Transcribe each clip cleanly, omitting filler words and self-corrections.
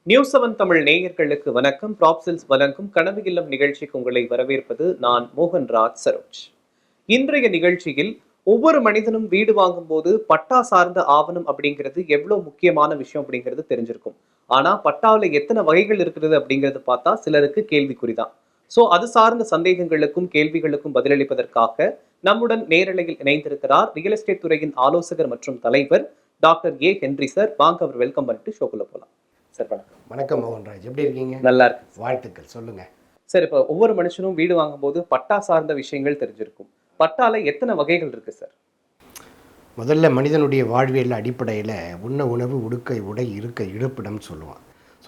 News 7 Tamil நேயர்களுக்கு வணக்கம். ப்ராப்சில்ஸ் வழங்கும் கனவு இல்லம் நிகழ்ச்சிக்கு உங்களை வரவேற்பது நான் மோகன்ராஜ் சரோஜ். இன்றைய நிகழ்ச்சியில் ஒவ்வொரு மனிதனும் வீடு வாங்கும் போது பட்டா சார்ந்த ஆவணம் அப்படிங்கிறது எவ்வளவு முக்கியமான விஷயம் அப்படிங்கிறது தெரிஞ்சிருக்கும். ஆனா பட்டாவில் எத்தனை வகைகள் இருக்கிறது அப்படிங்கிறது பார்த்தா சிலருக்கு கேள்விக்குறிதான். அது சார்ந்த சந்தேகங்களுக்கும் கேள்விகளுக்கும் பதிலளிப்பதற்காக நம்முடன் நேரலையில் இணைந்திருக்கிறார் ரியல் எஸ்டேட் துறையின் ஆலோசகர் மற்றும் தலைவர் டாக்டர் ஏ ஹென்றி சார். வாங்க அவர் வெல்கம் பண்ணிட்டு ஷோக்குள்ள போலாம். சார் வணக்கம். வணக்கம் மோகன்ராஜ், எப்படி இருக்கீங்க? நல்லா இருக்கு. வாழ்த்துக்கள், சொல்லுங்க சார். இப்போ ஒவ்வொரு மனுஷனும் வீடு வாங்கும் போது பட்டா சார்ந்த விஷயங்கள் தெரிஞ்சிருக்கும். பட்டால எத்தனை வகைகள் இருக்கு சார்? முதல்ல மனிதனுடைய வாழ்வியல் அடிப்படையில் உண்ண உணவு, உடுக்கை உடை, இருக்க இருப்பிடம் சொல்லுவான்.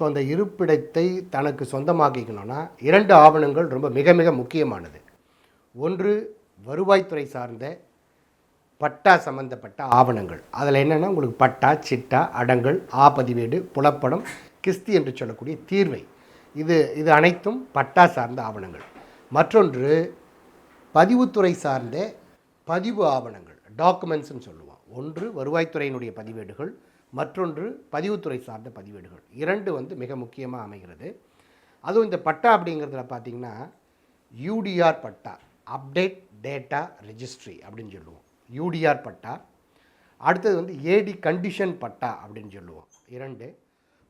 அந்த இருப்பிடத்தை தனக்கு சொந்தமாக்கிக்கணும்னா 2 ஆவணங்கள் ரொம்ப மிக மிக முக்கியமானது. ஒன்று வருவாய்த்துறை சார்ந்த பட்டா சம்பந்தப்பட்ட ஆவணங்கள். அதில் என்னென்னா உங்களுக்கு பட்டா, சிட்டா, அடங்கல், பதிவேடு, புலப்படம், கிஸ்தி என்று சொல்லக்கூடிய தீர்வை, இது அனைத்தும் பட்டா சார்ந்த ஆவணங்கள். மற்றொன்று பதிவுத்துறை சார்ந்த பதிவு ஆவணங்கள், டாக்குமெண்ட்ஸ்ன்னு சொல்லுவோம். ஒன்று வருவாய்த்துறையினுடைய பதிவேடுகள், மற்றொன்று பதிவுத்துறை சார்ந்த பதிவேடுகள். 2 மிக முக்கியமாக அமைகிறது. அதுவும் இந்த பட்டா அப்படிங்கிறதுல பார்த்திங்கன்னா யூடிஆர் பட்டா, அப்டேட் டேட்டா ரெஜிஸ்ட்ரி அப்படின்னு சொல்லுவோம், யூடிஆர் பட்டா. அடுத்தது ஏடி கண்டிஷன் பட்டா அப்படின்னு சொல்லுவோம், 2.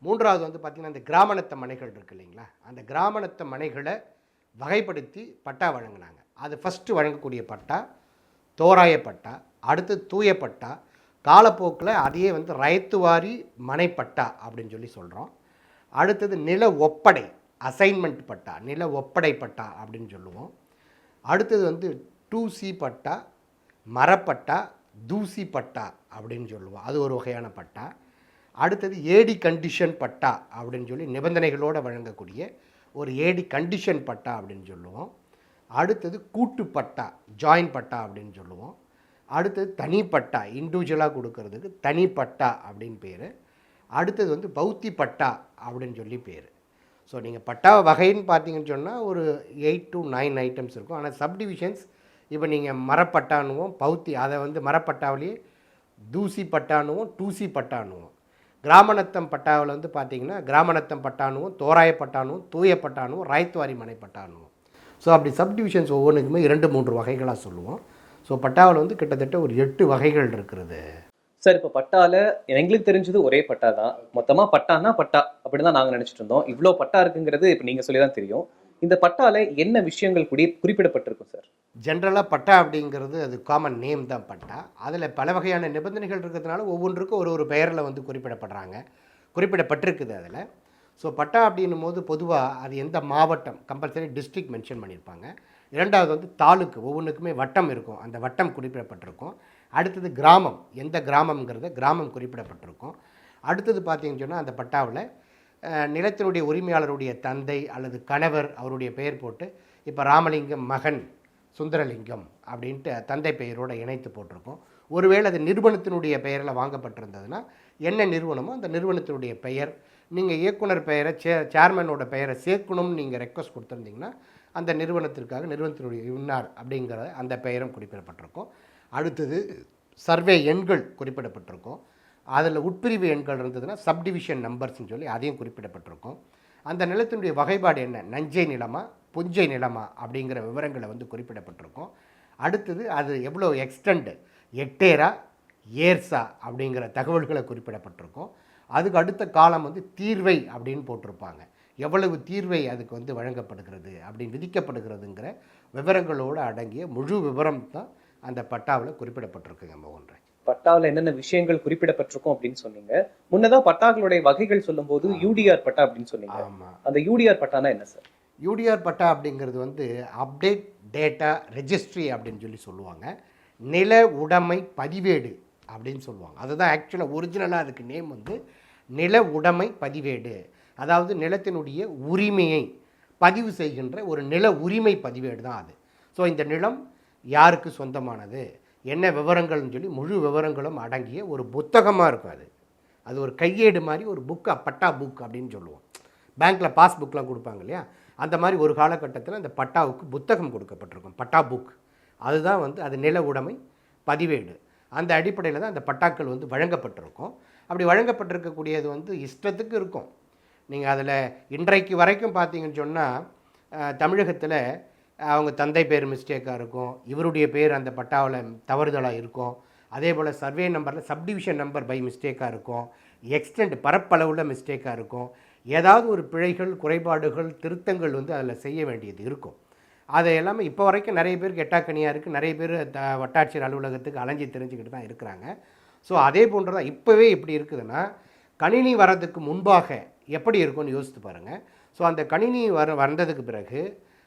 மூன்றாவது பார்த்திங்கன்னா இந்த கிராமநத்த மனைகள் இருக்குது இல்லைங்களா, அந்த கிராமநத்த மனைகளை வகைப்படுத்தி பட்டா வழங்கினாங்க. அது ஃபஸ்ட்டு வழங்கக்கூடிய பட்டா தோராய பட்டா, அடுத்தது தூய பட்டா, காலப்போக்கில் அதையே ரைத்துவாரி மனைப்பட்டா அப்படின்னு சொல்லி சொல்கிறோம். அடுத்தது நில ஒப்படை, அசைன்மெண்ட் பட்டா, நில ஒப்படை பட்டா அப்படின்னு சொல்லுவோம். அடுத்தது 2C பட்டா, மரப்பட்டா, தூசி பட்டா அப்படின்னு சொல்லுவோம், அது ஒரு வகையான பட்டா. அடுத்தது ஏடி கண்டிஷன் பட்டா அப்படின்னு சொல்லி நிபந்தனைகளோடு வழங்கக்கூடிய ஒரு ஏடி கண்டிஷன் பட்டா அப்படின்னு சொல்லுவோம். அடுத்தது கூட்டு பட்டா, ஜாயின் பட்டா அப்படின்னு சொல்லுவோம். அடுத்தது தனிப்பட்டா, இண்டிவிஜுவலாக கொடுக்கறதுக்கு தனிப்பட்டா அப்படின்னு பேர். அடுத்தது பௌத்தி பட்டா அப்படின்னு சொல்லி பேர். நீங்கள் பட்டா வகைன்னு பார்த்தீங்கன்னு சொன்னால் ஒரு 8 to 9 ஐட்டம்ஸ் இருக்கும். ஆனால் சப்டிவிஷன்ஸ் இப்போ நீங்கள் மரப்பட்டானுவோம், பௌத்தி, அதை மரப்பட்டாவிலேயே தூசி பட்டானுவோம், 2C பட்டானுவோம். கிராமநத்தம் பட்டாவில் பார்த்தீங்கன்னா கிராமநத்தம் பட்டானுவோம், தோராய பட்டானுவோம், தூய பட்டானுவோம், ராய்த்துவாரி மனை பட்டானுவோம். அப்படி சப்டிவிஷன்ஸ் ஒவ்வொன்றுக்குமே 2-3 வகைகளாக சொல்லுவோம். பட்டாவில் கிட்டத்தட்ட ஒரு 8 வகைகள் இருக்கிறது. சார், இப்போ பட்டால எங்களுக்கு தெரிஞ்சது ஒரே பட்டா தான். மொத்தமாக பட்டானா பட்டா அப்படி தான் நாங்கள் நினச்சிட்டு இருந்தோம். இவ்வளோ பட்டா இருக்குங்கிறது இப்போ நீங்கள் சொல்லி தான் தெரியும். இந்த பட்டால என்ன விஷயங்கள் குறிப்பிடப்பட்டிருக்கும் சார்? ஜென்ரலாக பட்டா அப்படிங்கிறது அது காமன் நேம் தான் பட்டா. அதில் பல வகையான நிபந்தனைகள் இருக்கிறதுனால ஒவ்வொன்றுக்கும் ஒரு பெயரில் குறிப்பிடப்படுறாங்க, குறிப்பிடப்பட்டிருக்குது அதில். பட்டா அப்படின்னும் போது பொதுவாக அது எந்த மாவட்டம், கம்பல்சரி டிஸ்ட்ரிக்ட் மென்ஷன் பண்ணியிருப்பாங்க. 2வது தாலுக்கு, ஒவ்வொன்றுக்குமே வட்டம் இருக்கும், அந்த வட்டம் குறிப்பிடப்பட்டிருக்கும். அடுத்தது கிராமம், எந்த கிராமங்கிறத கிராமம் குறிப்பிடப்பட்டிருக்கும். அடுத்தது பார்த்தீங்கன்னு சொன்னால் அந்த பட்டாவில் நிலத்தினுடைய உரிமையாளருடைய தந்தை அல்லது கணவர் அவருடைய பெயர் போட்டு, இப்போ ராமலிங்கம் மகன் சுந்தரலிங்கம் அப்படின்ட்டு தந்தை பெயரோடு இணைத்து போட்டிருக்கோம். ஒருவேளை அது நிறுவனத்தினுடைய பெயரில் வாங்கப்பட்டிருந்ததுன்னா என்ன நிறுவனமோ அந்த நிறுவனத்தினுடைய பெயர், நீங்கள் இயக்குனர் பெயரை சேர்மனோட பெயரை சேர்க்கணும்னு நீங்கள் ரெக்வஸ்ட் கொடுத்துருந்தீங்கன்னா அந்த நிறுவனத்திற்காக நிறுவனத்தினுடைய இன்னார் அப்படிங்கிற அந்த பெயரும் குறிப்பிடப்பட்டிருக்கும். அடுத்தது சர்வே எண்கள் குறிப்பிடப்பட்டிருக்கும். அதில் உட்பிரிவு எண்கள் இருந்ததுன்னா சப்டிவிஷன் நம்பர்ஸ்ன்னு சொல்லி அதையும் குறிப்பிடப்பட்டிருக்கும். அந்த நிலத்தினுடைய வகைப்பாடு என்ன, நஞ்சை நிலமா புஞ்சை நிலமா அப்படிங்கிற விவரங்களை குறிப்பிடப்பட்டிருக்கும். அடுத்தது அது எவ்வளோ எக்ஸ்டெண்ட், ஹெக்டேரா ஏர்ஸா அப்படிங்கிற தகவல்களை குறிப்பிடப்பட்டிருக்கும். அதுக்கு அடுத்த காலம் தீர்வை அப்படின்னு போட்டிருப்பாங்க, எவ்வளவு தீர்வை அதுக்கு வழங்கப்படுகிறது அப்படின்னு விதிக்கப்படுகிறதுங்கிற விவரங்களோடு அடங்கிய முழு விவரம் தான் அந்த பட்டாவில் குறிப்பிடப்பட்டிருக்குங்க மோகன்ராஜ். பட்டாவில் என்னென்ன விஷயங்கள் குறிப்பிடப்பட்டிருக்கும் அப்படின்னு சொன்னீங்க. முன்னதாக பட்டாக்களுடைய வகைகள் சொல்லும்போது யூடிஆர் பட்டா அப்படின்னு சொன்னீங்க. ஆமாம், அந்த யூடிஆர் பட்டானா என்ன சார்? யூடிஆர் பட்டா அப்படிங்கிறது அப்டேட் டேட்டா ரெஜிஸ்ட்ரி அப்படின்னு சொல்லி சொல்லுவாங்க. நில உடைமை பதிவேடு அப்படின்னு சொல்லுவாங்க. அதுதான் ஆக்சுவலாக ஒரிஜினலாக அதுக்கு நேம் நில உடைமை பதிவேடு. அதாவது நிலத்தினுடைய உரிமையை பதிவு செய்கின்ற ஒரு நில உரிமை பதிவேடு தான் அது. இந்த நிலம் யாருக்கு சொந்தமானது, என்ன விவரங்கள்னு சொல்லி முழு விவரங்களும் அடங்கிய ஒரு புத்தகமாக இருக்கும். அது ஒரு கையேடு மாதிரி ஒரு புக்கு, பட்டா புக் அப்படின்னு சொல்லுவோம். பேங்க்கில் பாஸ்புக்கெலாம் கொடுப்பாங்க இல்லையா, அந்த மாதிரி ஒரு காலகட்டத்தில் அந்த பட்டாவுக்கு புத்தகம் கொடுக்கப்பட்டிருக்கும், பட்டா புக். அதுதான் அது நில உடைமை பதிவேடு. அந்த அடிப்படையில் தான் அந்த பட்டாக்கள் வழங்கப்பட்டிருக்கும். அப்படி வழங்கப்பட்டிருக்கக்கூடியது இஷ்டத்துக்கு இருக்கும். நீங்கள் அதில் இன்றைக்கு வரைக்கும் பார்த்தீங்கன்னு சொன்னால் தமிழகத்தில் அவங்க தந்தை பேர் மிஸ்டேக்காக இருக்கும், இவருடைய பேர் அந்த பட்டாவில் தவறுதலாக இருக்கும், அதே போல் சர்வே நம்பரில் சப்டிவிஷன் நம்பர் பை மிஸ்டேக்காக இருக்கும், எக்ஸ்டெண்ட் பரப்பளவில் மிஸ்டேக்காக இருக்கும். ஏதாவது ஒரு பிழைகள், குறைபாடுகள், திருத்தங்கள் வந்து அதில் செய்ய வேண்டியது இருக்கும். அதை எல்லாமே இப்போ வரைக்கும் நிறைய பேருக்கு எட்டாக்கனியாக இருக்குது. நிறைய பேர் வட்டாட்சியர் அலுவலகத்துக்கு அலைஞ்சி தெரிஞ்சுக்கிட்டு தான் இருக்கிறாங்க. ஸோ அதே போன்று தான் இப்போவே எப்படி இருக்குதுன்னா, கணினி வரதுக்கு முன்பாக எப்படி இருக்கும்னு யோசித்து பாருங்கள். ஸோ அந்த கணினி வந்ததுக்கு பிறகு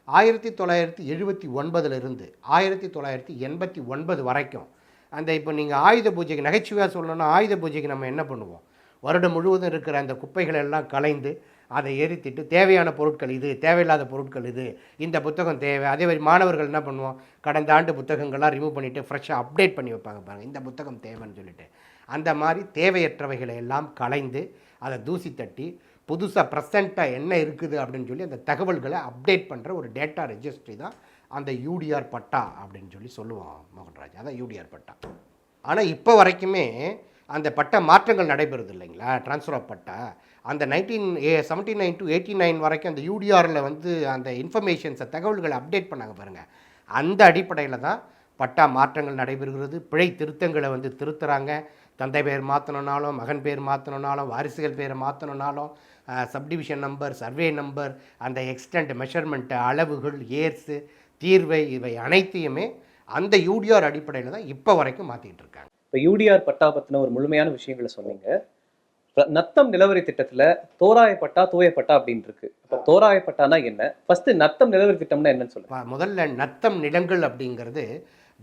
1979 1989 வரைக்கும் அந்த இப்போ நீங்கள் ஆயுத பூஜைக்கு நகைச்சுவையாக சொல்லணும்னா, ஆயுத பூஜைக்கு நம்ம என்ன பண்ணுவோம்? வருடம் முழுவதும் இருக்கிற அந்த குப்பைகளை எல்லாம் களைந்து அதை எரித்திட்டு தேவையான பொருட்கள் இது, தேவையில்லாத பொருட்கள் இது, இந்த புத்தகம் தேவை. அதே மாதிரி மாணவர்கள் என்ன பண்ணுவோம்? கடந்த ஆண்டு புத்தகங்கள்லாம் ரிமூவ் பண்ணிவிட்டு ஃப்ரெஷ்ஷாக அப்டேட் பண்ணி வைப்பாங்க பாருங்கள், இந்த புத்தகம் தேவைன்னு சொல்லிட்டு. அந்த மாதிரி தேவையற்றவைகளை எல்லாம் களைந்து அதை தூசி தட்டி புதுசாக ப்ரெசண்ட்டாக என்ன இருக்குது அப்படின்னு சொல்லி அந்த தகவல்களை அப்டேட் பண்ணுற ஒரு டேட்டா ரெஜிஸ்ட்ரி தான் அந்த யூடிஆர் பட்டா அப்படின்னு சொல்லி சொல்லுவோம் மோகன்ராஜ். அதான் யூடிஆர் பட்டா. ஆனால் இப்போ வரைக்குமே அந்த பட்டா மாற்றங்கள் நடைபெறுது இல்லைங்களா, ட்ரான்ஸ்ஃபர் ஆஃப் பட்டா. அந்த 1979 to 89 வரைக்கும் அந்த யூடிஆரில் வந்து அந்த இன்ஃபர்மேஷன்ஸை தகவல்களை அப்டேட் பண்ணாங்க பாருங்கள். அந்த அடிப்படையில் தான் பட்டா மாற்றங்கள் நடைபெறுகிறது. பிழை திருத்தங்களை வந்து திருத்துறாங்க. தந்தை பேர் மாற்றணுன்னாலும், மகன் பேர் மாற்றணுன்னாலும், வாரிசுகள் பேரை மாற்றணுன்னாலும், சப்டிவிஷன் நம்பர், சர்வே நம்பர், அந்த எக்ஸ்டெண்ட் மெஷர்மெண்ட்டு, அளவுகள், ஏர்ஸு, தீர்வை, இவை அனைத்தையுமே அந்த யூடிஆர் அடிப்படையில் தான் இப்போ வரைக்கும் மாற்றிக்கிட்டு இருக்காங்க. இப்போ யூடிஆர் பட்டா பற்றின ஒரு முழுமையான விஷயங்களை சொன்னீங்க. நத்தம் நிலவரி திட்டத்துல தோராய பட்டா, தூய பட்டா அப்படின்னு இருக்கு. இப்போ தோராய பட்டானா என்ன? ஃபர்ஸ்ட் நத்தம் நிலவரி திட்டம்னா என்னன்னு சொல்லுங்க. முதல்ல நத்தம் நிலங்கள் அப்படிங்கிறது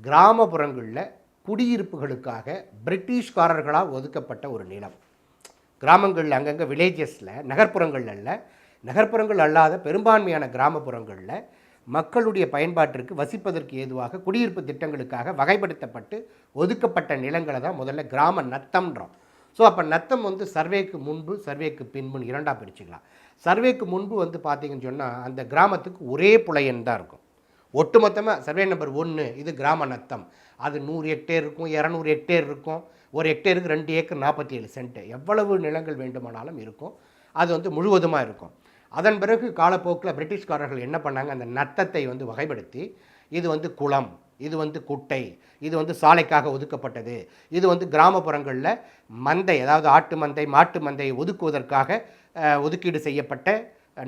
கிராமப்புறங்களில் குடியிருப்புகளுக்காக பிரிட்டிஷ்காரர்களாக ஒதுக்கப்பட்ட ஒரு நிலம். கிராமங்களில் அங்கங்கே வில்லேஜஸில், நகர்ப்புறங்கள் அல்ல, நகர்ப்புறங்கள் அல்லாத பெரும்பான்மையான கிராமப்புறங்களில் மக்களுடைய பயன்பாட்டிற்கு வசிப்பதற்கு ஏதுவாக குடியிருப்பு திட்டங்களுக்காக வகைப்படுத்தப்பட்டு ஒதுக்கப்பட்ட நிலங்களை தான் முதல்ல கிராம நத்தம்ன்றோம். ஸோ அப்போ நத்தம் வந்து சர்வேக்கு முன்பு, சர்வேக்கு பின்புன்னு இரண்டாக பிரிச்சுக்கலாம். சர்வேக்கு முன்பு வந்து பார்த்திங்கன்னு சொன்னால் அந்த கிராமத்துக்கு ஒரே புலையன் தான் இருக்கும். ஒட்டுமொத்தமாக சர்வே நம்பர் 1 இது கிராம நத்தம். அது 100 ஹெக்டேர் இருக்கும், 200 ஹெக்டேர் இருக்கும். ஒரு ஹெக்டேருக்கு 2 ஏக்கர் 47 சென்ட், எவ்வளவு நிலங்கள் வேண்டுமானாலும் இருக்கும். அது வந்து முழுவதுமாக இருக்கும். அதன் பிறகு காலப்போக்கில் பிரிட்டிஷ்காரர்கள் என்ன பண்ணாங்க, அந்த நத்தத்தை வந்து வகைப்படுத்தி இது வந்து குளம், இது வந்து குட்டை, இது வந்து சாலைக்காக ஒதுக்கப்பட்டது, இது வந்து கிராமப்புறங்களில் மந்தை, அதாவது ஆட்டு மந்தை, மாட்டு மந்தையை ஒதுக்குவதற்காக ஒதுக்கீடு செய்யப்பட்ட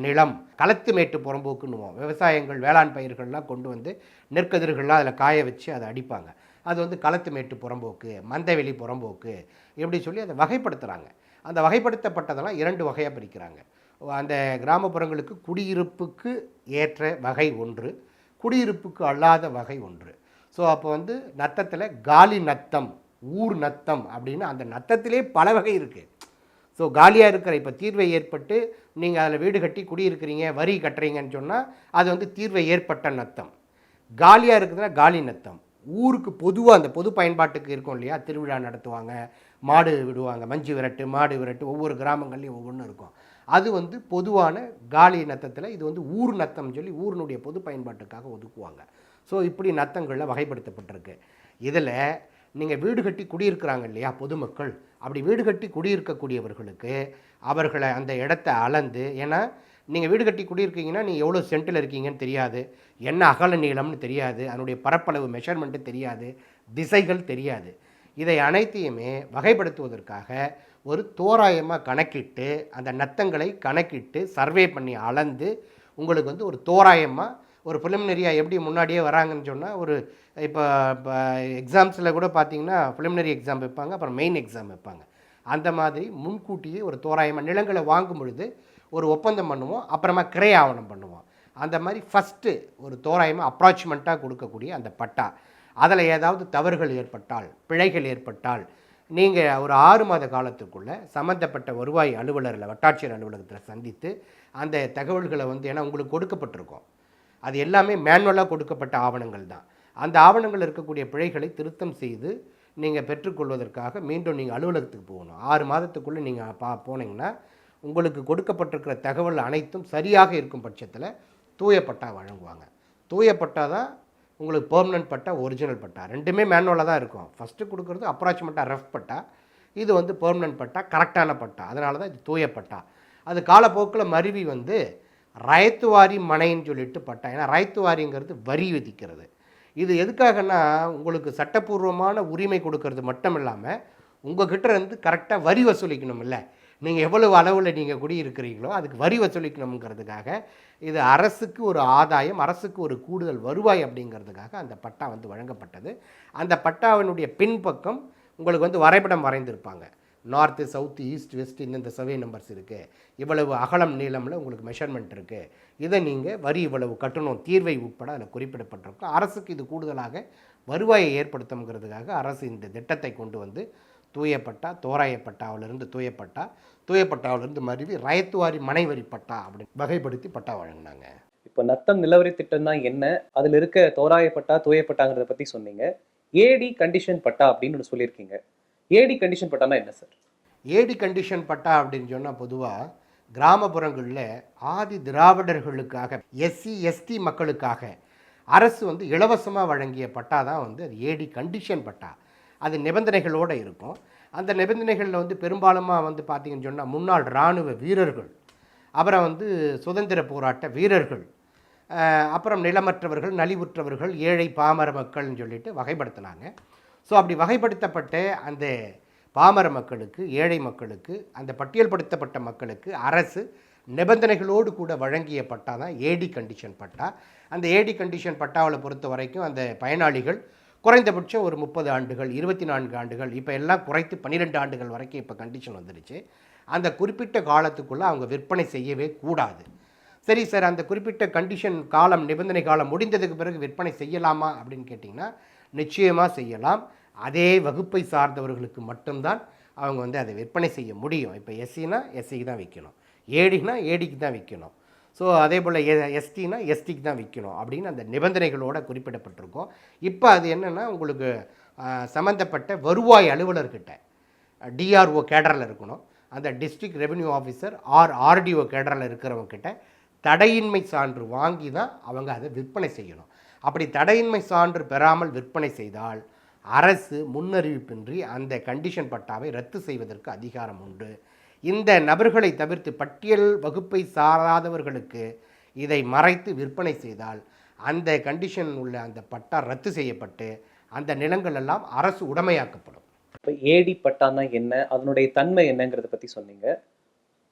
நிலம், களத்து மேட்டு புறம்போக்குன்னுவோம். விவசாயங்கள், வேளாண் பயிர்கள்லாம் கொண்டு வந்து நெற்கதிர்கள்லாம் அதில் காய வச்சு அதை அடிப்பாங்க. அது வந்து களத்து மேட்டு புறம்போக்கு, மந்தைவெளி புறம்போக்கு, இப்படி சொல்லி அதை வகைப்படுத்துகிறாங்க. அந்த வகைப்படுத்தப்பட்டதெல்லாம் 2 வகையாக பிரிக்கிறாங்க. அந்த கிராமப்புறங்களுக்கு குடியிருப்புக்கு ஏற்ற வகை ஒன்று, குடியிருப்புக்கு அல்லாத வகை ஒன்று. ஸோ அப்போ வந்து நத்தத்தில் காலி நத்தம், ஊர் நத்தம் அப்படின்னு அந்த நத்தத்திலே பல வகை இருக்குது. ஸோ காலியாக இருக்கிற இப்போ தீர்வை ஏற்பட்டு நீங்கள் அதில் வீடு கட்டி குடியிருக்கிறீங்க, வரி கட்டுறீங்கன்னு சொன்னால் அது வந்து தீர்வை ஏற்பட்ட நத்தம். காலியாக இருக்குதுன்னா காலி நத்தம். ஊருக்கு பொதுவாக அந்த பொது பயன்பாட்டுக்கு இருக்கும் இல்லையா, திருவிழா நடத்துவாங்க, மாடு விடுவாங்க, மஞ்சு விரட்டு, மாடு விரட்டு, ஒவ்வொரு கிராமங்கள்லேயும் ஒவ்வொன்றும் இருக்கும். அது வந்து பொதுவான காலி நத்தத்தில் இது வந்து ஊர் நத்தம் சொல்லி ஊரினுடைய பொது பயன்பாட்டுக்காக ஒதுக்குவாங்க. ஸோ இப்படி நத்தங்களில் வகைப்படுத்தப்பட்டிருக்கு. இதில் நீங்கள் வீடு கட்டி குடியிருக்கிறாங்க இல்லையா பொதுமக்கள், அப்படி வீடு கட்டி குடியிருக்கக்கூடியவர்களுக்கு அவர்களை அந்த இடத்த அளந்து, ஏன்னா நீங்கள் வீடு கட்டி குடியிருக்கீங்கன்னா நீங்கள் எவ்வளோ சென்ட்டில் இருக்கீங்கன்னு தெரியாது, என்ன அகல நீளம்னு தெரியாது, அதனுடைய பரப்பளவு மெஷர்மெண்ட்டு தெரியாது, திசைகள் தெரியாது. இதை அனைத்தையுமே வகைப்படுத்துவதற்காக ஒரு தோராயமாக கணக்கிட்டு, அந்த நத்தங்களை கணக்கிட்டு சர்வே பண்ணி அளந்து உங்களுக்கு வந்து ஒரு தோராயமாக ஒரு ப்ரிலிமினரியாக எப்படி முன்னாடியே வராங்கன்னு சொன்னால், ஒரு இப்போ எக்ஸாம்ஸில் கூட பார்த்திங்கன்னா ப்ரிலிமினரி எக்ஸாம் வைப்பாங்க, அப்புறம் மெயின் எக்ஸாம் வைப்பாங்க. அந்த மாதிரி முன்கூட்டியே ஒரு தோராயமாக நிலங்களை வாங்கும் பொழுது ஒரு ஒப்பந்தம் பண்ணுவோம், அப்புறமா கிரை ஆவணம் பண்ணுவோம். அந்த மாதிரி ஃபஸ்ட்டு ஒரு தோராயமாக அப்ராக்சிமெண்ட்டாக கொடுக்கக்கூடிய அந்த பட்டா, அதில் ஏதாவது தவறுகள் ஏற்பட்டால், பிழைகள் ஏற்பட்டால், நீங்கள் ஒரு 6 மாத காலத்துக்குள்ளே சம்மந்தப்பட்ட வருவாய் அலுவலரில், வட்டாட்சியர் அலுவலகத்தில் சந்தித்து அந்த தகவல்களை வந்து, ஏன்னா உங்களுக்கு கொடுக்கப்பட்டிருக்கும், அது எல்லாமே மேனுவலாக கொடுக்கப்பட்ட ஆவணங்கள் தான். அந்த ஆவணங்கள் இருக்கக்கூடிய பிழைகளை திருத்தம் செய்து நீங்கள் பெற்றுக்கொள்வதற்காக மீண்டும் நீங்கள் அலுவலகத்துக்கு போகணும். 6 மாதத்துக்குள்ளே நீங்கள் போனீங்கன்னா உங்களுக்கு கொடுக்கப்பட்டிருக்கிற தகவல் அனைத்தும் சரியாக இருக்கும் பட்சத்தில் தூய பட்டா வழங்குவாங்க. தூய பட்டா தான் உங்களுக்கு பெர்மனன்ட் பட்டா, ஒரிஜினல் பட்டா. ரெண்டுமே மேனுவலாக தான் இருக்கும். ஃபஸ்ட்டு கொடுக்குறது அப்ராக்சிமேட்டாக ரஃப் பட்டா, இது வந்து பெர்மனன்ட் பட்டா, கரெக்டான பட்டா. அதனால தான் இது தூய பட்டா. அது காலப்போக்கில் மருவி வந்து ரயத்துவாரி மனைன்னு சொல்லிட்டு பட்டா. ஏன்னா ரயத்துவாரிங்கிறது வரி விதிக்கிறது. இது எதுக்காகன்னா உங்களுக்கு சட்டப்பூர்வமான உரிமை கொடுக்கறது மட்டும் இல்லாமல் உங்ககிட்ட இருந்து கரெக்டாக வரி வசூலிக்கணும். இல்லை நீங்கள் எவ்வளவு அளவில் நீங்கள் குடியிருக்கிறீங்களோ அதுக்கு வரி வசூலிக்கணுங்கிறதுக்காக இது அரசுக்கு ஒரு ஆதாயம், அரசுக்கு ஒரு கூடுதல் வருவாய் அப்படிங்கிறதுக்காக அந்த பட்டா வந்து வழங்கப்பட்டது. அந்த பட்டாவினுடைய பின்பக்கம் உங்களுக்கு வந்து வரைபடம் வரைந்திருப்பாங்க. நார்த்து, சவுத்து, ஈஸ்ட், வெஸ்ட், இந்த சர்வே நம்பர்ஸ் இருக்குது, இவ்வளவு அகலம் நீளமில் உங்களுக்கு மெஷர்மெண்ட் இருக்குது, இதை நீங்கள் வரி இவ்வளவு கட்டணும், தீர்வை உட்பட அதில் குறிப்பிடப்பட்டிருக்கும். அரசுக்கு இது கூடுதலாக வருவாயை ஏற்படுத்துங்கிறதுக்காக அரசு இந்த திட்டத்தை கொண்டு வந்து தூயப்பட்டா, தோராயப்பட்டாவிலிருந்து தூயப்பட்டாவிலிருந்து மருவி ரயத்துவாரி மனைவரி பட்டா அப்படின்னு வகைப்படுத்தி பட்டா வழங்கினாங்க. இப்போ நத்தம் நிலவரி திட்டம் தான் என்ன, அதில் இருக்க தோராயப்பட்டா தூயப்பட்டாங்கிறத பற்றி சொன்னீங்க. ஏடி கண்டிஷன் பட்டா அப்படின்னு ஒன்று சொல்லியிருக்கீங்க. ஏடி கண்டிஷன் பட்டானா என்ன சார்? ஏடி கண்டிஷன் பட்டா அப்படின்னு சொன்னால் பொதுவாக கிராமப்புறங்களில் ஆதி திராவிடர்களுக்காக, எஸ்சி எஸ்டி மக்களுக்காக அரசு வந்து இலவசமாக வழங்கிய பட்டா தான் வந்து அது ஏடி கண்டிஷன் பட்டா. அது நிபந்தனைகளோடு இருக்கும். அந்த நிபந்தனைகளில் வந்து பெரும்பாலுமாக வந்து பார்த்திங்கன்னு சொன்னால் முன்னாள் இராணுவ வீரர்கள், அப்புறம் வந்து சுதந்திர போராட்ட வீரர்கள், அப்புறம் நிலமற்றவர்கள், நலிவுற்றவர்கள், ஏழை பாமர மக்கள்னு சொல்லிட்டு வகைப்படுத்தினாங்க. ஸோ அப்படி வகைப்படுத்தப்பட்ட அந்த பாமர மக்களுக்கு, ஏழை மக்களுக்கு, அந்த பட்டியல்படுத்தப்பட்ட மக்களுக்கு அரசு நிபந்தனைகளோடு கூட வழங்கிய பட்டா தான் ஏடி கண்டிஷன் பட்டா. அந்த ஏடி கண்டிஷன் பட்டாவில் பொறுத்த வரைக்கும் அந்த பயனாளிகள் குறைந்தபட்சம் ஒரு 30 ஆண்டுகள், 24 ஆண்டுகள், இப்போ எல்லாம் குறைத்து 12 ஆண்டுகள் வரைக்கும் இப்போ கண்டிஷன் வந்துடுச்சு. அந்த குறிப்பிட்ட காலத்துக்குள்ளே அவங்க விற்பனை செய்யவே கூடாது. சரி சார், அந்த குறிப்பிட்ட கண்டிஷன் காலம், நிபந்தனை காலம் முடிந்ததுக்கு பிறகு விற்பனை செய்யலாமா அப்படின்னு கேட்டிங்கன்னா நிச்சயமாக செய்யலாம். அதே வகுப்பை சார்ந்தவர்களுக்கு மட்டும்தான் அவங்க வந்து அதை விற்பனை செய்ய முடியும். இப்போ எஸ்சினா எஸ்சிக்கு தான் விற்கணும், ஏடினா ஏடிக்கு தான் விற்கணும், ஸோ அதே போல் எஸ்டினா எஸ்டிக்கு தான் விற்கணும் அப்படின்னு அந்த நிபந்தனைகளோடு குறிப்பிடப்பட்டிருக்கும். இப்போ அது என்னென்னா உங்களுக்கு சம்மந்தப்பட்ட வருவாய் அலுவலர்கிட்ட டிஆர்ஓ கேடரில் இருக்கணும். அந்த டிஸ்ட்ரிக்ட் ரெவென்யூ ஆஃபீஸர் ஆர்டிஓ கேடரில் இருக்கிறவங்கக்கிட்ட தடையின்மை சான்று வாங்கி தான் அவங்க அதை விற்பனை செய்யணும். அப்படி தடையின்மை சான்று பெறாமல் விற்பனை செய்தால் அரசு முன்னறிவிப்பின்றி அந்த கண்டிஷன் பட்டாவை ரத்து செய்வதற்கு அதிகாரம் உண்டு. இந்த நபர்களை தவிர்த்து பட்டியல் வகுப்பை சாராதவர்களுக்கு இதை மறைத்து விற்பனை செய்தால் அந்த கண்டிஷன் உள்ள அந்த பட்டா ரத்து செய்யப்பட்டு அந்த நிலங்கள் எல்லாம் அரசு உடைமையாக்கப்படும். இப்போ ஏடி பட்டானா என்ன, அதனுடைய தன்மை என்னங்கிறத பற்றி சொன்னீங்க.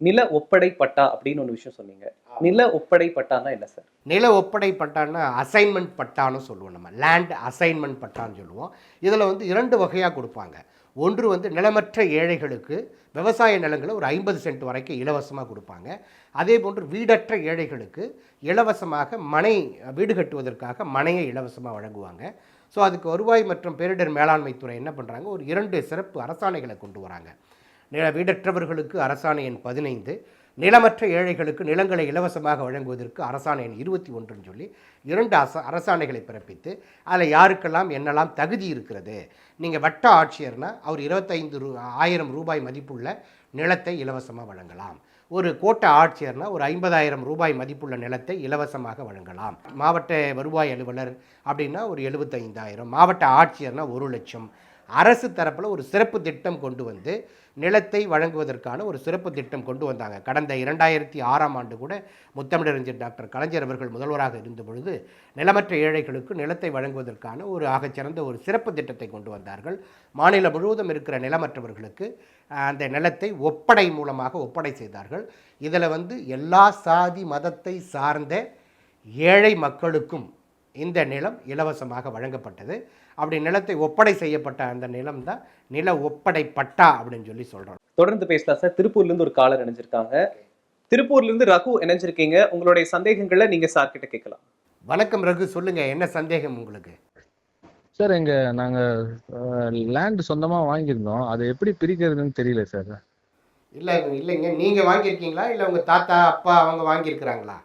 நில ஒப்படை பட்டா அப்படின்னு ஒரு விஷயம் சொன்னீங்க. நில ஒப்படை பட்டானா என்ன சார்? நில ஒப்படை பட்டான்னா அசைன்மெண்ட் பட்டான்னு சொல்லுவோம், நம்ம லேண்ட் அசைன்மெண்ட் பட்டான்னு சொல்லுவோம். இதில் வந்து 2 வகையாக கொடுப்பாங்க. ஒன்று வந்து நிலமற்ற ஏழைகளுக்கு விவசாய நிலங்களை ஒரு 50 சென்ட் வரைக்கும் இலவசமாக கொடுப்பாங்க. அதே போன்று வீடற்ற ஏழைகளுக்கு இலவசமாக வீடு கட்டுவதற்காக மனையை இலவசமாக வழங்குவாங்க. ஸோ அதுக்கு வருவாய் மற்றும் பேரிடர் மேலாண்மை துறை என்ன பண்ணுறாங்க, ஒரு 2 சிறப்பு அரசாணைகளை கொண்டு வராங்க. வீடற்றவர்களுக்கு அரசாணை எண் 15, நிலமற்ற ஏழைகளுக்கு நிலங்களை இலவசமாக வழங்குவதற்கு அரசாணை எண் 21ன்னு சொல்லி 2 அரசாணைகளை பிறப்பித்து அதில் யாருக்கெல்லாம் என்னெல்லாம் தகுதி இருக்கிறது. நீங்கள் வட்ட ஆட்சியர்னால் அவர் 25,000 ரூபாய் மதிப்புள்ள நிலத்தை இலவசமாக வழங்கலாம். ஒரு கோட்ட ஆட்சியர்னால் ஒரு 50,000 ரூபாய் மதிப்புள்ள நிலத்தை இலவசமாக வழங்கலாம். மாவட்ட வருவாய் அலுவலர் அப்படின்னா ஒரு 75,000, மாவட்ட ஆட்சியர்னால் 1 லட்சம். அரசு தரப்பில் ஒரு சிறப்பு திட்டம் கொண்டு வந்து நிலத்தை வழங்குவதற்கான ஒரு சிறப்பு திட்டம் கொண்டு வந்தாங்க. கடந்த 2006ஆம் ஆண்டு கூட முத்தமிழறிஞர் டாக்டர் கலைஞர் அவர்கள் முதல்வராக இருந்த பொழுது நிலமற்ற ஏழைகளுக்கு நிலத்தை வழங்குவதற்கான ஒரு ஆகச்சிறந்த ஒரு சிறப்பு திட்டத்தை கொண்டு வந்தார்கள். மாநிலம் முழுவதும் இருக்கிற நிலமற்றவர்களுக்கு அந்த நிலத்தை ஒப்படை மூலமாக ஒப்படை செய்தார்கள். இதில் வந்து எல்லா சாதி மதத்தை சார்ந்த ஏழை மக்களுக்கும் இந்த நிலம் இலவசமாக வழங்கப்பட்டது. அப்படி நிலத்தை ஒப்படை செய்யப்பட்ட அந்த நிலம் தான் நில ஒப்படை பட்டா அப்படின்னு சொல்லி சொல்கிறோம். தொடர்ந்து பேசலாம் சார். திருப்பூர்லேருந்து ஒரு காலர் இணைஞ்சிருக்காங்க. திருப்பூர்லேருந்து ரகு இணைஞ்சிருக்கீங்க. உங்களுடைய சந்தேகங்களை நீங்கள் சார் கிட்ட கேட்கலாம். வணக்கம் ரகு, சொல்லுங்கள், என்ன சந்தேகம் உங்களுக்கு? சார், நாங்கள் லேண்ட் சொந்தமாக வாங்கியிருந்தோம், அதை எப்படி பிரிக்கிறதுன்னு தெரியல சார். இல்லைங்க, நீங்கள் வாங்கியிருக்கீங்களா இல்லை உங்கள் தாத்தா அப்பா அவங்க வாங்கியிருக்கிறாங்களா?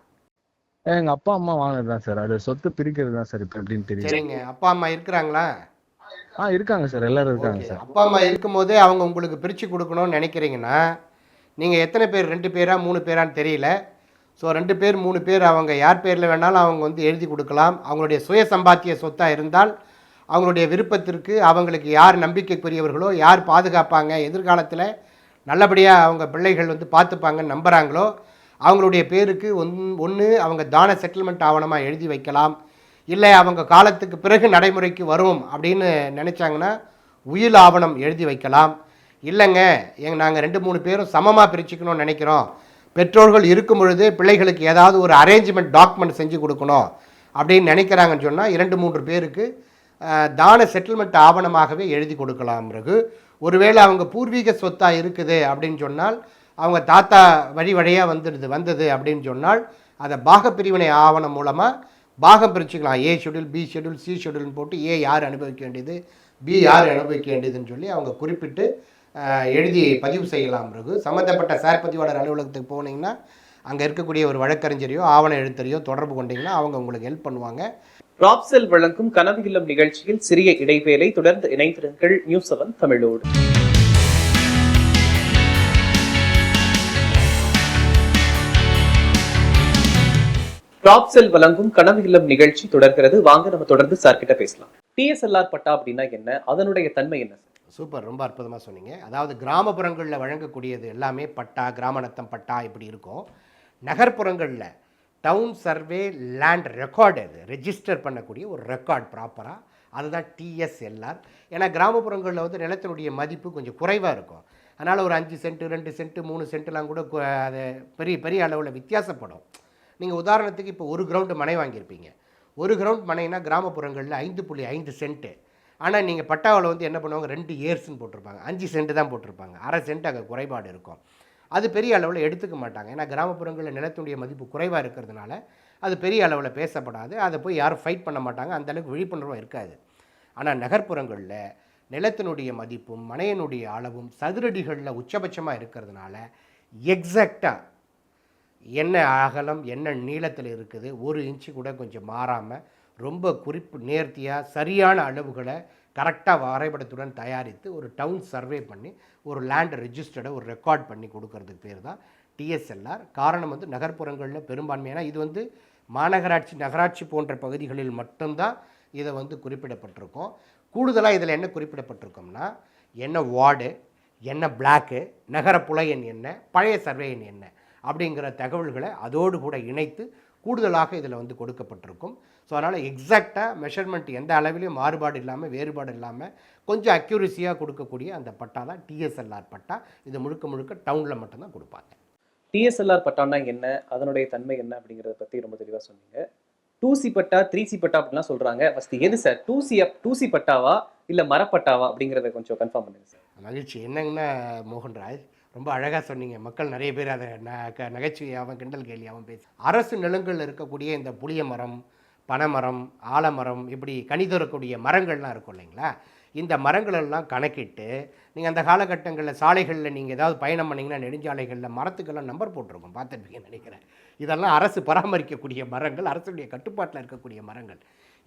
எங்கள் அப்பா அம்மா வாங்கினது தான் சார். அது சொத்து பிரிக்கிறது தான் சார் இப்போ எப்படின்னு தெரியல. சரிங்க, அப்பா அம்மா இருக்கிறாங்களா? இருக்காங்க சார், எல்லாரும் இருக்காங்க சார். அப்பா அம்மா இருக்கும்போதே அவங்க உங்களுக்கு பிரித்து கொடுக்கணும்னு நினைக்கிறீங்கன்னா நீங்கள் எத்தனை பேர், 2 பேரா 3 பேரான்னு தெரியல. ஸோ 2 பேர் 3 பேர் அவங்க யார் பேரில் வேணாலும் அவங்க வந்து எழுதி கொடுக்கலாம். அவங்களுடைய சுய சம்பாத்திய சொத்தாக இருந்தால் அவங்களுடைய விருப்பத்திற்கு அவங்களுக்கு யார் நம்பிக்கைக்குரியவர்களோ, யார் பாதுகாப்பாங்க, எதிர்காலத்தில் நல்லபடியாக அவங்க பிள்ளைகள் வந்து பார்த்துப்பாங்கன்னு நம்புகிறாங்களோ அவங்களுடைய பேருக்கு ஒன்று அவங்க தான செட்டில்மெண்ட் ஆவணமாக எழுதி வைக்கலாம், இல்லை அவங்க காலத்துக்கு பிறகு நடைமுறைக்கு வரும் அப்படின்னு நினச்சாங்கன்னா உயில் ஆவணம் எழுதி வைக்கலாம். இல்லைங்க நாங்கள் 2-3 பேரும் சமமாக பிரிச்சுக்கணும்னு நினைக்கிறோம், பெற்றோர்கள் இருக்கும் பொழுது பிள்ளைகளுக்கு ஏதாவது ஒரு அரேஞ்ச்மெண்ட் டாக்குமெண்ட் செஞ்சு கொடுக்கணும் அப்படின்னு நினைக்கிறாங்கன்னு சொன்னால் 2-3 பேருக்கு தான செட்டில்மெண்ட் ஆவணமாகவே எழுதி கொடுக்கலாம். பிறகு ஒருவேளை அவங்க பூர்வீக சொத்தாக இருக்குது அப்படின்னு சொன்னால், அவங்க தாத்தா வழியாக வந்தது அப்படின்னு சொன்னால் அதை பாகப்பிரிவினை ஆவணம் மூலமாக பாகம் பிரிச்சுக்கலாம். ஏ ஷெட்யூல், பி ஷெட்யூல், சி ஷெட்யூல்னு போட்டு ஏ யார் அனுபவிக்க வேண்டியது, பி யார் அனுபவிக்க வேண்டியதுன்னு சொல்லி அவங்க குறிப்பிட்டு எழுதி பதிவு செய்யலாம். பிறகு சம்மந்தப்பட்ட சார் பதிவாளர் அலுவலகத்துக்கு போனீங்கன்னா அங்கே இருக்கக்கூடிய ஒரு வழக்கறிஞரையோ ஆவண எழுத்தரையோ தொடர்பு கொண்டீங்கன்னா அவங்க உங்களுக்கு ஹெல்ப் பண்ணுவாங்க. ப்ராப்செல் வழங்கும் கனவு இல்லம் நிகழ்ச்சியில் சிறிய இடைவேளை, தொடர்ந்து இணைந்திருங்கள் நியூஸ் 7 தமிழோடு. ப்ராப்செல் வழங்கும் கனவு இல்லம் நிகழ்ச்சி தொடர்கிறது. வாங்க நம்ம தொடர்ந்து சார் கிட்ட பேசலாம். டிஎஸ்எல்ஆர் பட்டா அப்படின்னா என்ன, அதனுடைய தன்மை என்ன? சூப்பர், ரொம்ப அற்புதமாக சொன்னீங்க. அதாவது கிராமப்புறங்களில் வழங்கக்கூடியது எல்லாமே பட்டா, கிராம நத்தம் பட்டா இப்படி இருக்கும். நகர்ப்புறங்களில் டவுன் சர்வே லேண்ட் ரெக்கார்டு, அது ரெஜிஸ்டர் பண்ணக்கூடிய ஒரு ரெக்கார்ட் ப்ராப்பராக, அதுதான் டிஎஸ்எல்ஆர். ஏன்னா கிராமப்புறங்களில் வந்து நிலத்தினுடைய மதிப்பு கொஞ்சம் குறைவாக இருக்கும். அதனால் ஒரு 5 சென்ட் 2 சென்ட் 3 சென்ட்லாம் கூட அது பெரிய பெரிய அளவில் வித்தியாசப்படும். நீங்கள் உதாரணத்துக்கு இப்போ 1 கிரவுண்டு மனை வாங்கியிருப்பீங்க. 1 கிரவுண்ட் மனைனா கிராமப்புறங்களில் 5.5 சென்ட்டு. ஆனால் நீங்கள் பட்டாவில் வந்து என்ன பண்ணுவாங்க, 2 இயர்ஸ்ன்னு போட்டிருப்பாங்க, 5 சென்ட் தான் போட்டிருப்பாங்க. அரை சென்ட் அங்கே குறைபாடு இருக்கும். அது பெரிய அளவில் எடுத்துக்க மாட்டாங்க. ஏன்னா கிராமப்புறங்களில் நிலத்துடைய மதிப்பு குறைவாக இருக்கிறதுனால அது பெரிய அளவில் பேசப்படாது. அதை போய் யாரும் ஃபைட் பண்ண மாட்டாங்க, அந்தளவுக்கு விழிப்புணர்வும் இருக்காது. ஆனால் நகர்ப்புறங்களில் நிலத்தினுடைய மதிப்பும் மனையினுடைய அளவும் சதுரடிகளில் உச்சபட்சமாக இருக்கிறதுனால எக்ஸாக்டாக என்ன அகலம் என்ன நீளத்தில் இருக்குது, 1 இன்ச்சு கூட கொஞ்சம் மாறாமல் ரொம்ப நேர்த்தியாக சரியான அளவுகளை கரெக்டாக வரைபடத்துடன் தயாரித்து ஒரு டவுன் சர்வே பண்ணி ஒரு லேண்ட் ரெஜிஸ்டர்டை ஒரு ரெக்கார்ட் பண்ணி கொடுக்கறதுக்கு பேர் தான் டிஎஸ்எல்ஆர். காரணம் வந்து நகர்ப்புறங்களில் பெரும்பான்மையான இது வந்து மாநகராட்சி நகராட்சி போன்ற பகுதிகளில் மட்டும்தான் இதை வந்து குறிப்பிடப்பட்டிருக்கும். கூடுதலாக இதில் என்ன குறிப்பிடப்பட்டிருக்கோம்னா, என்ன வார்டு, என்ன பிளாக்கு, நகரப்புல எண் என்ன, பழைய சர்வே எண் என்ன அப்படிங்கிற தகவல்களை அதோடு கூட இணைத்து கூடுதலாக இதில் வந்து கொடுக்கப்பட்டிருக்கும். ஸோ அதனால் எக்ஸாக்டாக மெஷர்மெண்ட் எந்த அளவிலையும் மாறுபாடு இல்லாமல் வேறுபாடு இல்லாமல் கொஞ்சம் அக்யூரஸியாக கொடுக்கக்கூடிய அந்த பட்டா தான் டிஎஸ்எல்ஆர் பட்டா. இது முழுக்க முழுக்க டவுனில் மட்டும்தான் கொடுப்பாங்க. டிஎஸ்எல்ஆர் பட்டான்னா என்ன, அதனுடைய தன்மை என்ன அப்படிங்கிறத பற்றி ரொம்ப தெளிவாக சொன்னீங்க. 2C பட்டா 3C பட்டா அப்படின்லாம் சொல்கிறாங்க. ஃபஸ்ட்டு எது சார் 2C பட்டாவா இல்லை மரப்பட்டாவா அப்படிங்கிறத கொஞ்சம் கன்ஃபார்ம் பண்ணுங்க சார். மகிழ்ச்சி. என்னங்கன்னா மோகன்ராஜ், ரொம்ப அழகாக சொன்னீங்க. மக்கள் நிறைய பேர் அதை நகைச்சுவையாகவும் கிண்டல் கேலியாகவும் பேசி, அரசு நிலங்களில் இருக்கக்கூடிய இந்த புளிய மரம், பனைமரம், ஆலமரம், இப்படி கனிதரக்கூடிய மரங்கள்லாம் இருக்கும் இல்லைங்களா, இந்த மரங்களெல்லாம் கணக்கிட்டு நீங்கள் அந்த காலகட்டங்களில் சாலைகளில் நீங்கள் ஏதாவது பயணம் பண்ணிங்கன்னா நெடுஞ்சாலைகளில் மரத்துக்கெல்லாம் நம்பர் போட்டிருக்கோம், பார்த்துருப்பீங்கன்னு நினைக்கிறேன். இதெல்லாம் அரசு பராமரிக்கக்கூடிய மரங்கள், அரசுடைய கட்டுப்பாட்டில் இருக்கக்கூடிய மரங்கள்.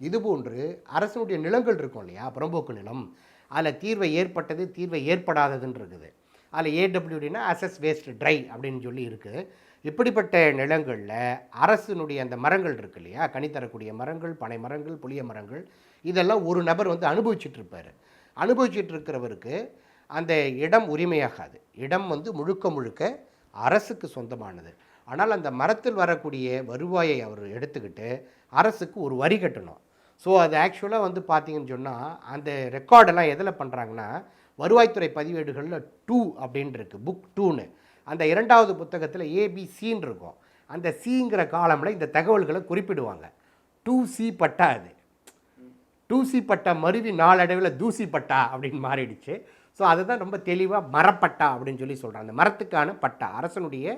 இதுபோன்று அரசுடைய நிலங்கள் இருக்கும் இல்லையா, புறம்போக்கு நிலம், அதில் தீர்வை ஏற்பட்டது தீர்வை ஏற்படாததுன்னு இருக்குது. அதில் ஏடபிள்யூடினா அசஸ் வேஸ்ட் ட்ரை அப்படின்னு சொல்லி இருக்குது. இப்படிப்பட்ட நிலங்களில் அரசினுடைய அந்த மரங்கள் இருக்கு இல்லையா, கனி தரக்கூடிய மரங்கள், பனை மரங்கள், புளிய மரங்கள், இதெல்லாம் ஒரு நபர் வந்து அனுபவிச்சுட்ருப்பார். அனுபவிச்சுட்டு இருக்கிறவருக்கு அந்த இடம் உரிமையாகாது. இடம் வந்து முழுக்க முழுக்க அரசுக்கு சொந்தமானது. ஆனால் அந்த மரத்தில் வரக்கூடிய வருவாயை அவர் எடுத்துக்கிட்டு அரசுக்கு ஒரு வரி கட்டணும். ஸோ அது ஆக்சுவலாக வந்து பார்த்திங்கன்னு சொன்னால் அந்த ரெக்கார்டெல்லாம் எதில் பண்ணுறாங்கன்னா, வருவாய்த்துறை பதிவேடுகளில் 2 அப்படின்னு இருக்குது, புக் 2ன்னு. அந்த 2வது புத்தகத்தில் ஏபிசின்னு இருக்கும். அந்த சிங்கிற காலமில் இந்த தகவல்களை குறிப்பிடுவாங்க. 2C பட்டா, அது 2C பட்டா மருவி நாளடைவில் தூசி பட்டா அப்படின்னு மாறிடுச்சு. ஸோ அதுதான் ரொம்ப தெளிவாக மரப்பட்டா அப்படின்னு சொல்லி சொல்கிறாங்க. அந்த மரத்துக்கான பட்டா, அரசனுடைய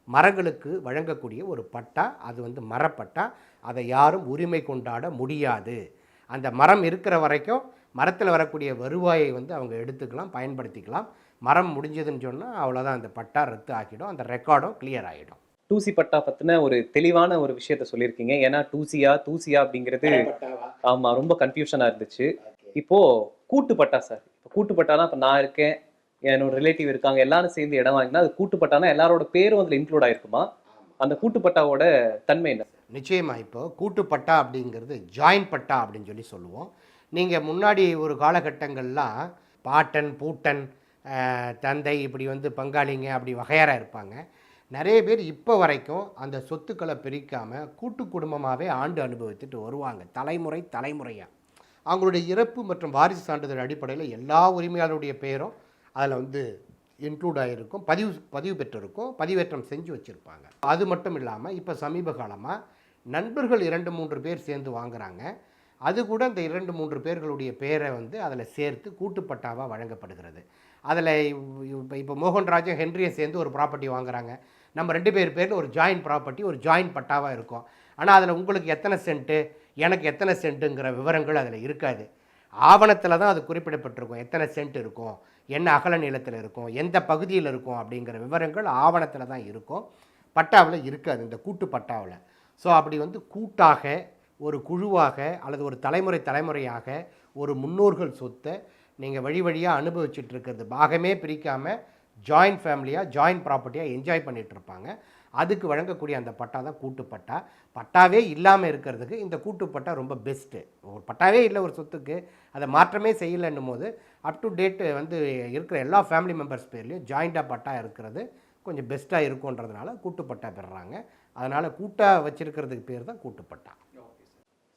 மரங்களுக்கு வழங்கக்கூடிய ஒரு பட்டா, அது வந்து மரப்பட்டா. அதை யாரும் உரிமை கொண்டாட முடியாது. அந்த மரம் இருக்கிற வரைக்கும் மரத்தில் வரக்கூடிய வருவாயை வந்து அவங்க எடுத்துக்கலாம், பயன்படுத்திக்கலாம். மரம் முடிஞ்சதுன்னு சொன்னால் அவ்வளோதான், அந்த பட்டா ரத்து ஆக்கிடும், அந்த ரெக்கார்டும் கிளியர் ஆகிடும். 2C பட்டா பற்றின ஒரு தெளிவான ஒரு விஷயத்த சொல்லியிருக்கீங்க. ஏன்னா 2C அப்படிங்கிறது ஆமாம் ரொம்ப கன்ஃபியூஷனாக இருந்துச்சு. இப்போது கூட்டு பட்டா சார், இப்போ கூட்டு பட்டானா இப்போ நான் இருக்கேன், என்னோட ரிலேட்டிவ் இருக்காங்க, எல்லாரும் சேர்ந்து இடம் வாங்கினா அது கூட்டு பட்டானா எல்லாரோட பேரும் அதில் இன்க்ளூட் ஆகிருக்குமா? அந்த கூட்டு பட்டாவோட தன்மை என்ன? நிச்சயமாக இப்போ கூட்டு பட்டா அப்படிங்கிறது ஜாயின்ட் பட்டா அப்படின்னு சொல்லி சொல்லுவோம். நீங்கள் முன்னாடி ஒரு காலகட்டங்கள்லாம் பாட்டன் பூட்டன் தந்தை இப்படி வந்து பங்காளிங்க அப்படி வகையறாக இருப்பாங்க. நிறைய பேர் இப்போ வரைக்கும் அந்த சொத்துக்களை பிரிக்காமல் கூட்டு குடும்பமாகவே ஆண்டு அனுபவித்துட்டு வருவாங்க, தலைமுறை தலைமுறையாக. அவங்களுடைய இறப்பு மற்றும் வாரிசு சான்றிதழ் அடிப்படையில் எல்லா உரிமையாளருடைய பேரும் அதில் வந்து இன்க்ளூட் ஆகிருக்கும், பதிவு பெற்றிருக்கும், பதிவேற்றம் செஞ்சு வச்சுருப்பாங்க. அது மட்டும் இல்லாமல் இப்போ சமீப காலமாக நண்பர்கள் 2-3 பேர் சேர்ந்து வாங்குகிறாங்க. அது கூட இந்த 2-3 பேர்களுடைய பேரை வந்து அதில் சேர்த்து கூட்டுப்பட்டாவாக வழங்கப்படுகிறது. அதில் இப்போ மோகன்ராஜும் ஹென்ரியும் சேர்ந்து ஒரு ப்ராப்பர்ட்டி வாங்குறாங்க. நம்ம 2 பேர் பேரில் ஒரு ஜாயின்ட் ப்ராப்பர்ட்டி, ஒரு ஜாயின்ட் பட்டாவாக இருக்கும். ஆனால் அதில் உங்களுக்கு எத்தனை சென்ட்டு, எனக்கு எத்தனை சென்ட்டுங்கிற விவரங்கள் அதில் இருக்காது. ஆவணத்தில் தான் அது குறிப்பிடப்பட்டிருக்கும், எத்தனை சென்ட் இருக்கும், என்ன அகல நீளத்தில் இருக்கும், எந்த பகுதியில் இருக்கும் அப்படிங்கிற விவரங்கள் ஆவணத்தில் தான் இருக்கும், பட்டாவில் இருக்காது, இந்த கூட்டு பட்டாவில். ஸோ அப்படி வந்து கூட்டாக, ஒரு குழுவாக அல்லது ஒரு தலைமுறையாக ஒரு முன்னோர்கள் சொத்தை நீங்கள் வழி வழியாக அனுபவிச்சுட்டு இருக்கிறது, பாகமே பிரிக்காமல் ஜாயின்ட் ஃபேமிலியாக ஜாயின்ட் ப்ராப்பர்ட்டியாக என்ஜாய் பண்ணிகிட்டு இருப்பாங்க. அதுக்கு வழங்கக்கூடிய அந்த பட்டா தான் கூட்டுப்பட்டா. பட்டாவே இல்லாமல் இருக்கிறதுக்கு இந்த கூட்டுப்பட்டா ரொம்ப பெஸ்ட்டு. ஒரு பட்டாவே இல்லை ஒரு சொத்துக்கு, அதை மாற்றமே செய்யலைன்னும் போது அப் டு டேட்டு வந்து இருக்கிற எல்லா ஃபேமிலி மெம்பர்ஸ் பேர்லேயும் ஜாயிண்ட்டாக பட்டா இருக்கிறது கொஞ்சம் பெஸ்ட்டாக இருக்குன்றதுனால கூட்டுப்பட்டா பெறுறாங்க. அதனால் கூட்டாக வச்சுருக்கிறதுக்கு பேர் தான் கூட்டுப்பட்டா.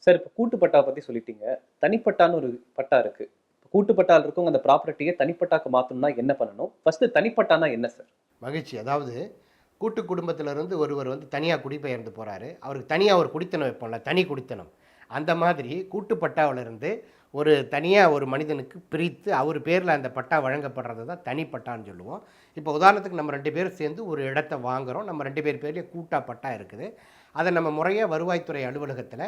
சார், இப்போ கூட்டுப்பட்டா பற்றி சொல்லிட்டீங்க. தனிப்பட்டான்னு ஒரு பட்டா இருக்குது. கூட்டுப்பட்டால் இருக்கவங்க அந்த ப்ராப்பர்ட்டியை தனிப்பட்டாக்கு மாற்றணும்னா என்ன பண்ணணும்? ஃபஸ்ட்டு தனிப்பட்டானா என்ன சார்? மகிழ்ச்சி. அதாவது கூட்டு குடும்பத்திலிருந்து ஒருவர் வந்து தனியாக குடிபெயர்ந்து போகிறாரு, அவருக்கு தனியாக ஒரு குடித்தனம் வைப்போம்ல, தனி குடித்தனம். அந்த மாதிரி கூட்டுப்பட்டாவிலிருந்து ஒரு தனியாக ஒரு மனிதனுக்கு பிரித்து அவர் பேரில் அந்த பட்டா வழங்கப்படுறது தான் தனிப்பட்டான்னு சொல்லுவோம். இப்போ உதாரணத்துக்கு நம்ம 2 பேர் சேர்ந்து ஒரு இடத்த வாங்குகிறோம், நம்ம 2 பேர் பேர்லேயே கூட்டா பட்டா இருக்குது. அதை நம்ம முறையாக வருவாய்த்துறை அலுவலகத்தில்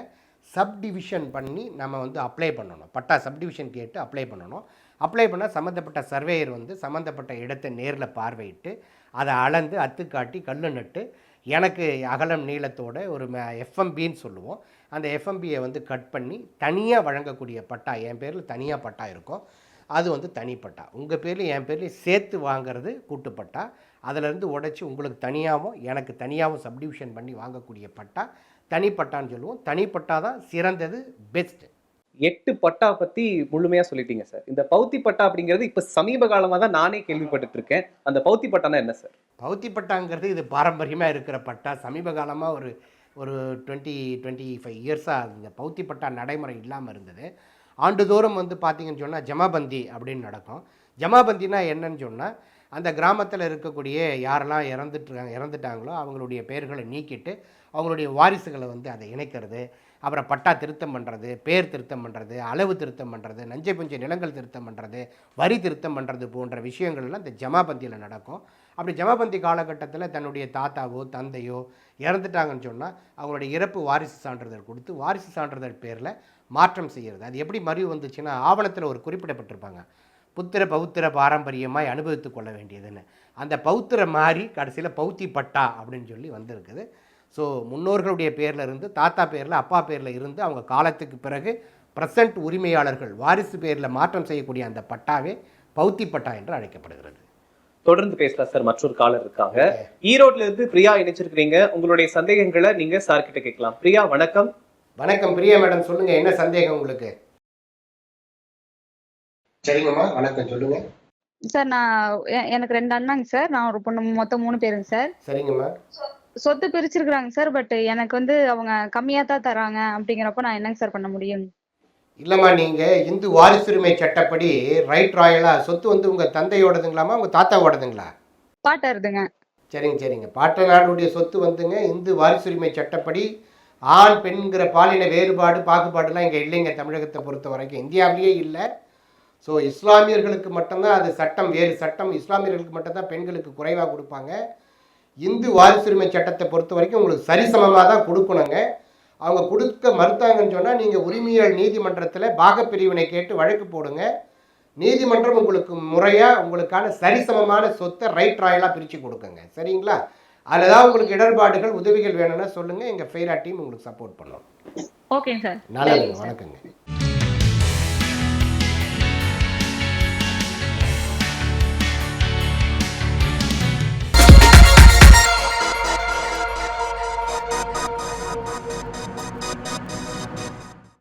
சப்டிவிஷன் பண்ணி நம்ம வந்து அப்ளை பண்ணணும். பட்டா சப்டிவிஷன் கேட்டு அப்ளை பண்ணணும். அப்ளை பண்ணால் சம்மந்தப்பட்ட சர்வேயர் வந்து சம்மந்தப்பட்ட இடத்தை நேரில் பார்வையிட்டு அதை அளந்து அத்துக்காட்டி கல் நட்டு எனக்கு அகலம் நீளத்தோட ஒரு எஃப்எம்பின்னு சொல்லுவோம், அந்த எஃப்எம்பியை வந்து கட் பண்ணி தனியாக வழங்கக்கூடிய பட்டா, என் பேரில் தனியாக பட்டா இருக்கும், அது வந்து தனிப்பட்டா. உங்கள் பேர்லேயும் என் பேர்லேயும் சேர்த்து வாங்கிறது கூட்டுப்பட்டா. அதிலேருந்து உடைச்சி உங்களுக்கு தனியாகவும் எனக்கு தனியாகவும் சப்டிவிஷன் பண்ணி வாங்கக்கூடிய பட்டா தனிப்பட்டான்னு சொல்லுவோம். தனிப்பட்டா தான் சிறந்தது, பெஸ்ட்டு. 8 பட்டா பற்றி முழுமையாக சொல்லிட்டீங்க சார். இந்த பௌத்தி பட்டா அப்படிங்கிறது இப்போ சமீப காலமாக தான் நானே கேள்விப்பட்டுட்டு இருக்கேன். அந்த பௌத்தி பட்டானா என்ன சார்? பௌத்தி பட்டாங்கிறது இது பாரம்பரியமாக இருக்கிற பட்டா. சமீப காலமாக ஒரு ஒரு 20-25 இயர்ஸாக இந்த பௌத்தி பட்டா நடைமுறை இல்லாமல் இருந்தது. ஆண்டுதோறும் வந்து பார்த்திங்கன்னு சொன்னால் ஜமாபந்தி அப்படின்னு நடக்கும். ஜமாபந்தினா என்னன்னு சொன்னால், அந்த கிராமத்தில் இருக்கக்கூடிய யாரெல்லாம் இறந்துட்டாங்களோ அவங்களுடைய பெயர்களை நீக்கிட்டு அவங்களுடைய வாரிசுகளை வந்து அதை இணைக்கிறது, அப்புறம் பட்டா திருத்தம் பண்ணுறது, பேர் திருத்தம் பண்ணுறது, அளவு திருத்தம் பண்ணுறது, நஞ்சை புஞ்சை நிலங்கள் திருத்தம் பண்ணுறது, வரி திருத்தம் பண்ணுறது போன்ற விஷயங்கள்லாம் இந்த ஜமாபந்தியில் நடக்கும். அப்படி ஜமாபந்தி காலகட்டத்தில் தன்னுடைய தாத்தாவோ தந்தையோ இறந்துட்டாங்கன்னு சொன்னால் அவங்களுடைய இறப்பு வாரிசு சான்றிதழ் கொடுத்து வாரிசு சான்றிதழ் பேரில் மாற்றம் செய்கிறது. அது எப்படி மறிவு வந்துச்சுன்னா, ஆவணத்தில் ஒரு குறிப்பிடப்பட்டிருப்பாங்க, புத்திர பௌத்திர பாரம்பரியமாய் அனுபவித்து கொள்ள வேண்டியதுன்னு. அந்த பௌத்திர மாறி கடைசியில் பௌத்தி பட்டா அப்படின்னு சொல்லி வந்திருக்குது. ஸோ முன்னோர்களுடைய பேரில் இருந்து தாத்தா பேரில் அப்பா பேரில் இருந்து அவங்க காலத்துக்கு பிறகு ப்ரெசன்ட் உரிமையாளர்கள் வாரிசு பேரில் மாற்றம் செய்யக்கூடிய அந்த பட்டாவே பௌத்தி பட்டா என்று அழைக்கப்படுகிறது. தொடர்ந்து பேசலாம் சார். மற்றொரு காலர் இருக்காங்க. ஈரோட்ல இருந்து பிரியா இணைச்சிருக்கிறீங்க. உங்களுடைய சந்தேகங்களை நீங்க சார் கிட்ட கேட்கலாம். பிரியா, வணக்கம். வணக்கம் பிரியா மேடம், சொல்லுங்க, என்ன சந்தேகம் உங்களுக்கு? சரிங்கம்மா, வணக்கம், சொல்லுங்க சார். எனக்கு 2 அண்ணாங்க சார், நான் ஒரு பொண்ணு, மொத்தம் 3 பேருங்க சார். சரிங்கம்மா. சொத்து பிரிச்சிருக்கிறாங்க சார், பட் எனக்கு வந்து அவங்க கம்மியா தான் தராங்க. அப்படிங்கிறப்ப நான் என்னங்க சார் பண்ண முடியும்? இல்லைம்மா, நீங்கள் இந்து வாரிசுரிமை சட்டப்படி ரைட் ராயலாக சொத்து வந்து உங்கள் தந்தையோடதுங்களாமா உங்கள் தாத்தாவோடதுங்களா? பாட்டாருதுங்க. சரிங்க. பாட்டனாருடைய சொத்து வந்துங்க இந்து வாரிசுரிமை சட்டப்படி ஆண் பெண்கிற பாலின வேறுபாடு பாகுபாடுலாம் இங்கே இல்லைங்க. தமிழகத்தை பொறுத்த வரைக்கும் இந்தியாவிலேயே இல்லை. ஸோ இஸ்லாமியர்களுக்கு மட்டும்தான் அது சட்டம், வேறு சட்டம். இஸ்லாமியர்களுக்கு மட்டும்தான் பெண்களுக்கு குறைவாக கொடுப்பாங்க. இந்து வாரிசுரிமை சட்டத்தை பொறுத்த வரைக்கும் உங்களுக்கு சரிசமமாக தான் கொடுக்கணுங்க. அவங்க கொடுக்க மறுத்தாங்கன்னு சொன்னால் நீங்கள் உரிமையியல் நீதிமன்றத்தில் பாகப்பிரிவினை கேட்டு வழக்கு போடுங்க. நீதிமன்றம் உங்களுக்கு முறையாக உங்களுக்கான சரிசமமான சொத்தை ரைட் ராயலாக பிரித்து கொடுக்குங்க. சரிங்களா? அதில் தான் உங்களுக்கு இடர்பாடுகள் உதவிகள் வேணும்னா சொல்லுங்கள், எங்கள் ஃபெய்ரா டீம் உங்களுக்கு சப்போர்ட் பண்ணுவோம். ஓகேங்க சார். நல்லதுங்க, வணக்கங்க.